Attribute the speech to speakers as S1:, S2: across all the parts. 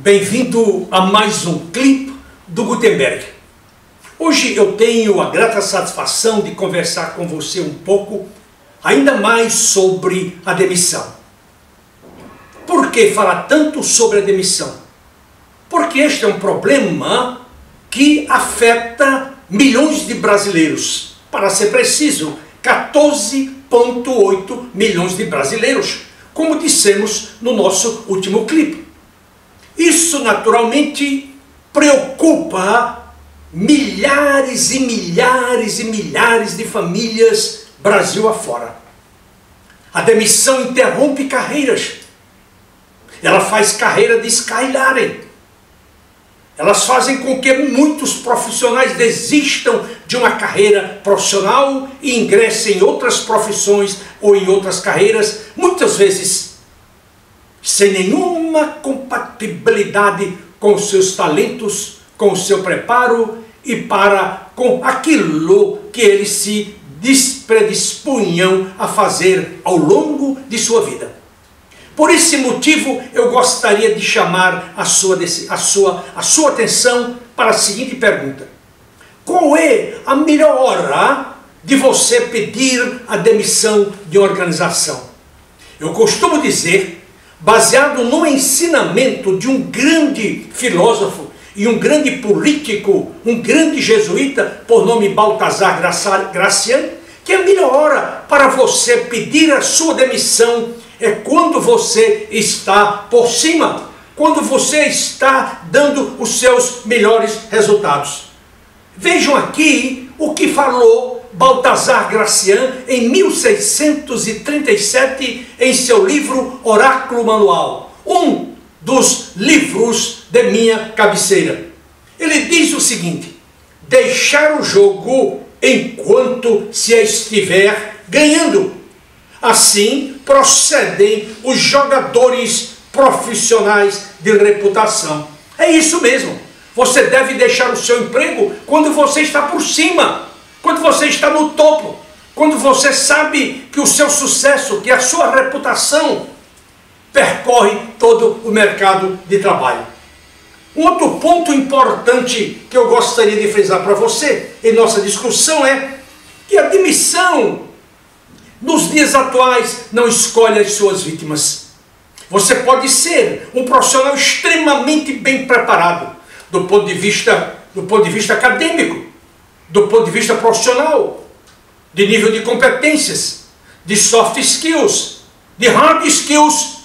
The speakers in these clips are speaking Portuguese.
S1: Bem-vindo a mais um clipe do Gutenberg. Hoje eu tenho a grata satisfação de conversar com você um pouco, ainda mais sobre a demissão. Por que falar tanto sobre a demissão? Porque este é um problema que afeta milhões de brasileiros. Para ser preciso, 14,8 milhões de brasileiros, como dissemos no nosso último clipe. Isso naturalmente preocupa milhares e milhares e milhares de famílias Brasil afora. A demissão interrompe carreiras. Ela faz carreira de escailarem. Elas fazem com que muitos profissionais desistam de uma carreira profissional e ingressem em outras profissões ou em outras carreiras, muitas vezes sem nenhuma compatibilidade com os seus talentos, com o seu preparo e com aquilo que eles se predispunham a fazer ao longo de sua vida. Por esse motivo, eu gostaria de chamar a sua atenção para a seguinte pergunta: qual é a melhor hora de você pedir a demissão de uma organização? Eu costumo dizer, baseado no ensinamento de um grande filósofo e um grande político, um grande jesuíta, por nome Baltazar Gracian, que a melhor hora para você pedir a sua demissão é quando você está por cima, quando você está dando os seus melhores resultados. Vejam aqui o que falou Baltazar Gracian em 1637 em seu livro Oráculo Manual, um dos livros de minha cabeceira. Ele diz o seguinte: deixar o jogo enquanto se estiver ganhando. Assim procedem os jogadores profissionais de reputação. É isso mesmo. Você deve deixar o seu emprego quando você está por cima, quando você está no topo, quando você sabe que o seu sucesso, que a sua reputação percorre todo o mercado de trabalho. Um outro ponto importante que eu gostaria de frisar para você em nossa discussão é que a demissão nos dias atuais não escolhe as suas vítimas. Você pode ser um profissional extremamente bem preparado do ponto de vista acadêmico, do ponto de vista profissional, de nível de competências, de soft skills, de hard skills,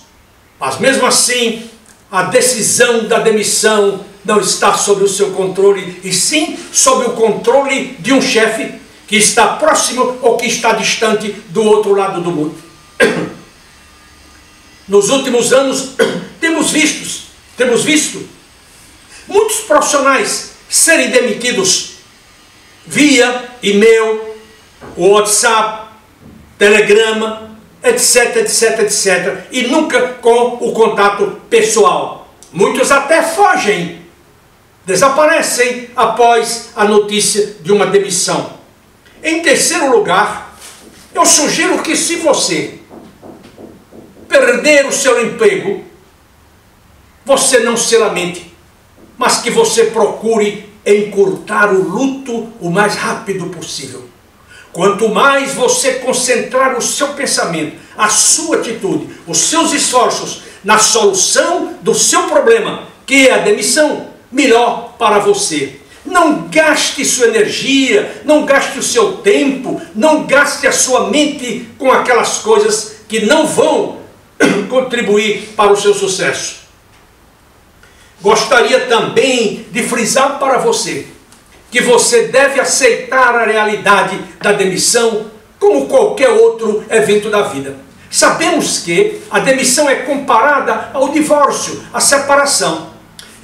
S1: mas mesmo assim a decisão da demissão não está sob o seu controle, e sim sob o controle de um chefe que está próximo ou que está distante do outro lado do mundo. Nos últimos anos temos visto muitos profissionais serem demitidos via e-mail, WhatsApp, telegrama, etc, etc, etc, e nunca com o contato pessoal. Muitos até fogem, desaparecem após a notícia de uma demissão. Em terceiro lugar, eu sugiro que, se você perder o seu emprego, você não se lamente, mas que você procure encurtar o luto o mais rápido possível. Quanto mais você concentrar o seu pensamento, a sua atitude, os seus esforços na solução do seu problema, que é a demissão, melhor para você. Não gaste sua energia, não gaste o seu tempo, não gaste a sua mente com aquelas coisas que não vão contribuir para o seu sucesso. Gostaria também de frisar para você que você deve aceitar a realidade da demissão como qualquer outro evento da vida. Sabemos que a demissão é comparada ao divórcio, à separação.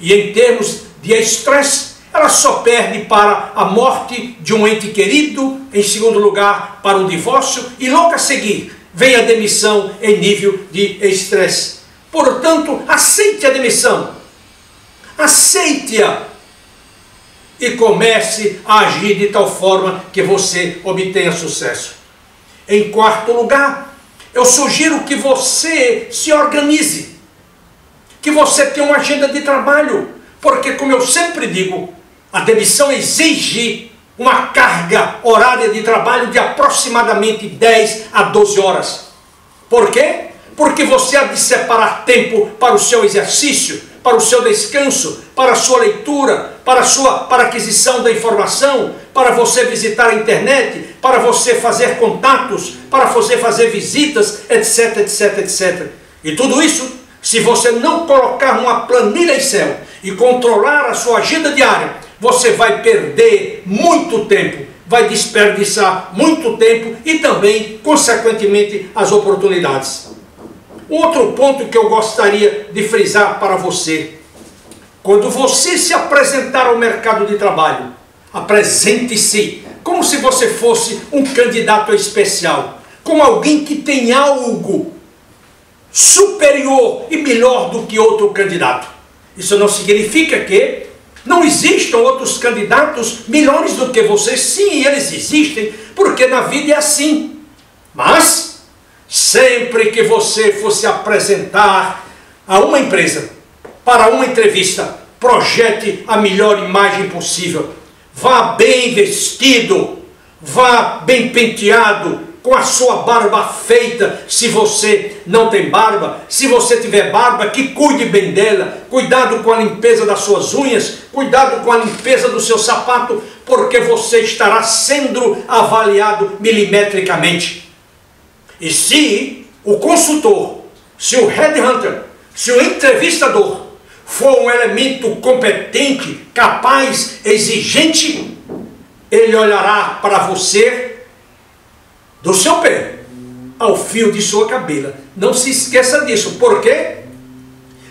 S1: E em termos de estresse, ela só perde para a morte de um ente querido, em segundo lugar para o divórcio, e logo a seguir vem a demissão em nível de estresse. Portanto, aceite a demissão. Aceite-a e comece a agir de tal forma que você obtenha sucesso. Em quarto lugar, eu sugiro que você se organize. que você tenha uma agenda de trabalho, porque, como eu sempre digo, a demissão exige uma carga horária de trabalho de aproximadamente 10 a 12 horas. Por quê? Porque você há de separar tempo para o seu exercício, para o seu descanso, para a sua leitura, para a aquisição da informação, para você visitar a internet, para você fazer contatos, para você fazer visitas, etc, etc, etc. E tudo isso, se você não colocar uma planilha em céu e controlar a sua agenda diária, você vai perder muito tempo, vai desperdiçar muito tempo e também, consequentemente, as oportunidades. Outro ponto que eu gostaria de frisar para você: quando você se apresentar ao mercado de trabalho, apresente-se como se você fosse um candidato especial, como alguém que tem algo superior e melhor do que outro candidato. Isso não significa que não existam outros candidatos melhores do que você. Sim, eles existem, porque na vida é assim. Mas sempre que você for se apresentar a uma empresa, para uma entrevista, projete a melhor imagem possível. Vá bem vestido, vá bem penteado, com a sua barba feita, se você não tem barba. Se você tiver barba, que cuide bem dela. Cuidado com a limpeza das suas unhas, cuidado com a limpeza do seu sapato, porque você estará sendo avaliado milimetricamente. E se o consultor, se o headhunter, se o entrevistador for um elemento competente, capaz, exigente, ele olhará para você do seu pé ao fio de sua cabela. Não se esqueça disso. Por quê?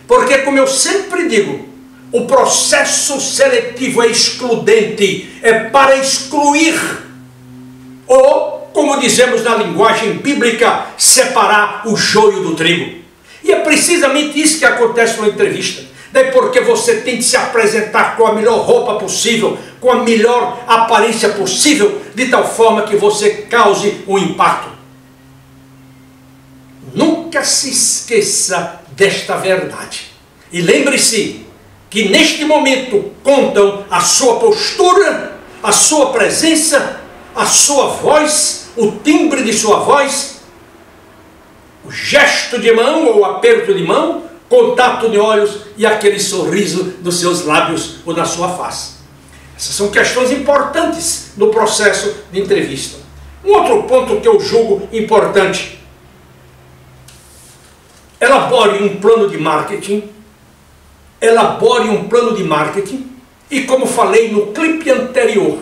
S1: Porque, como eu sempre digo, o processo seletivo é excludente, é para excluir, ou, como dizemos na linguagem bíblica, separar o joio do trigo. E é precisamente isso que acontece numa entrevista. Daí porque você tem de se apresentar com a melhor roupa possível, com a melhor aparência possível, de tal forma que você cause um impacto. Nunca se esqueça desta verdade. E lembre-se que neste momento contam a sua postura, a sua presença, a sua voz, o timbre de sua voz, o gesto de mão ou aperto de mão, contato de olhos e aquele sorriso dos seus lábios ou da sua face. Essas são questões importantes no processo de entrevista. Um outro ponto que eu julgo importante: elabore um plano de marketing. Elabore um plano de marketing. E como falei no clipe anterior,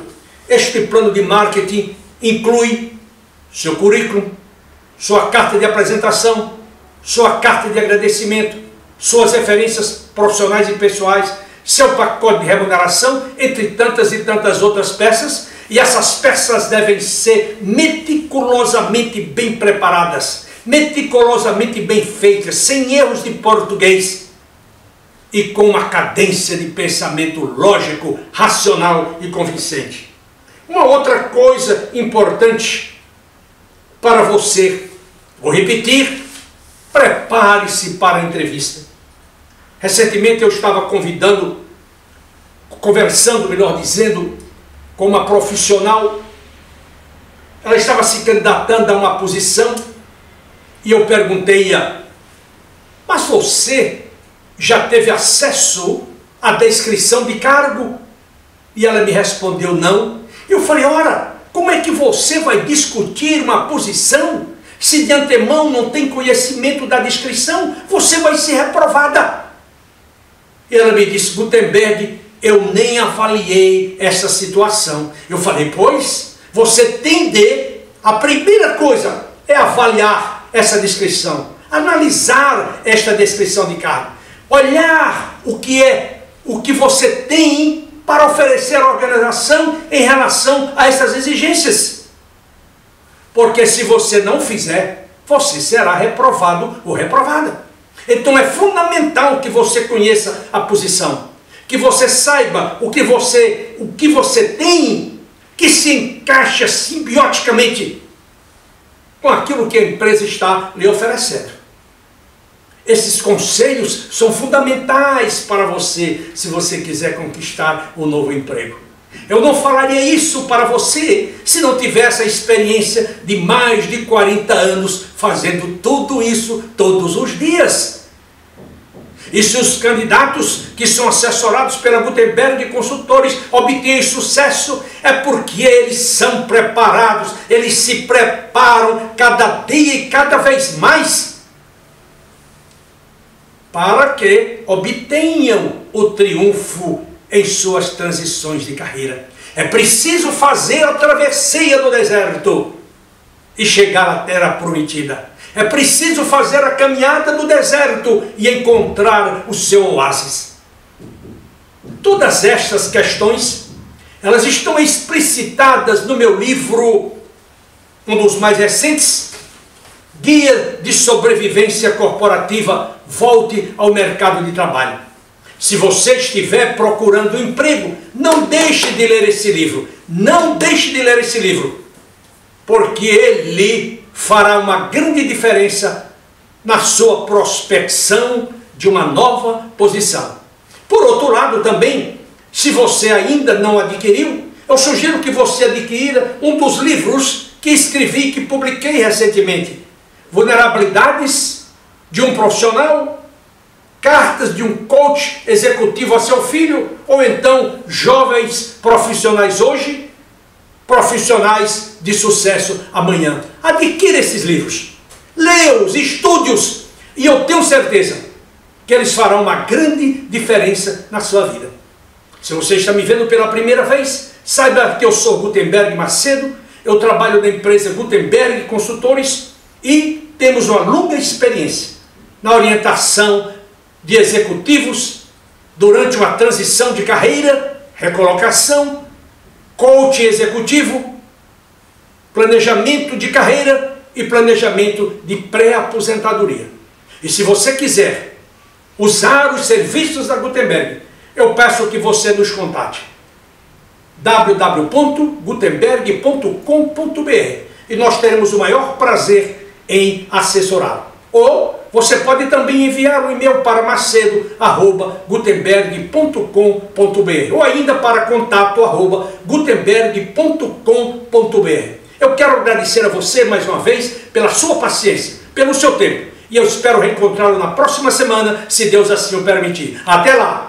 S1: este plano de marketing inclui seu currículo, sua carta de apresentação, sua carta de agradecimento, suas referências profissionais e pessoais, seu pacote de remuneração, entre tantas e tantas outras peças. E essas peças devem ser meticulosamente bem preparadas, meticulosamente bem feitas, sem erros de português e com uma cadência de pensamento lógico, racional e convincente. Uma outra coisa importante para você, vou repetir: prepare-se para a entrevista. Recentemente eu estava conversando, melhor dizendo, com uma profissional. Ela estava se candidatando a uma posição e eu perguntei-a: mas você já teve acesso à descrição de cargo? E ela me respondeu: não. Eu falei: ora, como é que você vai discutir uma posição se de antemão não tem conhecimento da descrição? Você vai ser reprovada. E ela me disse: Gutenberg, eu nem avaliei essa situação. Eu falei: pois, você tem de... A primeira coisa é avaliar essa descrição, analisar esta descrição de cargo, olhar o que você tem para oferecer à organização em relação a essas exigências. Porque se você não fizer, você será reprovado ou reprovada. Então é fundamental que você conheça a posição, que você saiba o que você tem, que se encaixa simbioticamente com aquilo que a empresa está lhe oferecendo. Esses conselhos são fundamentais para você, se você quiser conquistar um novo emprego. Eu não falaria isso para você se não tivesse a experiência de mais de 40 anos fazendo tudo isso todos os dias. E se os candidatos que são assessorados pela Gutenberg Consultores obtêm sucesso, é porque eles são preparados, eles se preparam cada dia e cada vez mais para que obtenham o triunfo em suas transições de carreira. É preciso fazer a travessia do deserto e chegar à terra prometida. É preciso fazer a caminhada do deserto e encontrar o seu oásis. Todas estas questões, elas estão explicitadas no meu livro, um dos mais recentes, Guia de Sobrevivência Corporativa, Volte ao Mercado de Trabalho. Se você estiver procurando um emprego, não deixe de ler esse livro. Não deixe de ler esse livro, porque ele fará uma grande diferença na sua prospecção de uma nova posição. Por outro lado também, se você ainda não adquiriu, eu sugiro que você adquira um dos livros que escrevi, que publiquei recentemente. Vulnerabilidades de um profissional, Cartas de um coach executivo a seu filho, ou então Jovens Profissionais Hoje, Profissionais de Sucesso Amanhã. Adquira esses livros, leia-os, estude-os, e eu tenho certeza que eles farão uma grande diferença na sua vida. Se você está me vendo pela primeira vez, saiba que eu sou Gutenberg Macedo, eu trabalho na empresa Gutenberg Consultores e temos uma longa experiência na orientação de executivos durante uma transição de carreira, recolocação, coaching executivo, planejamento de carreira e planejamento de pré-aposentadoria. E se você quiser usar os serviços da Gutenberg, eu peço que você nos contate. www.gutenberg.com.br e nós teremos o maior prazer em assessorá-lo. Ou você pode também enviar um e-mail para macedo@gutenberg.com.br ou ainda para contato@gutenberg.com.br. Eu quero agradecer a você mais uma vez pela sua paciência, pelo seu tempo. E eu espero reencontrá-lo na próxima semana, se Deus assim o permitir. Até lá!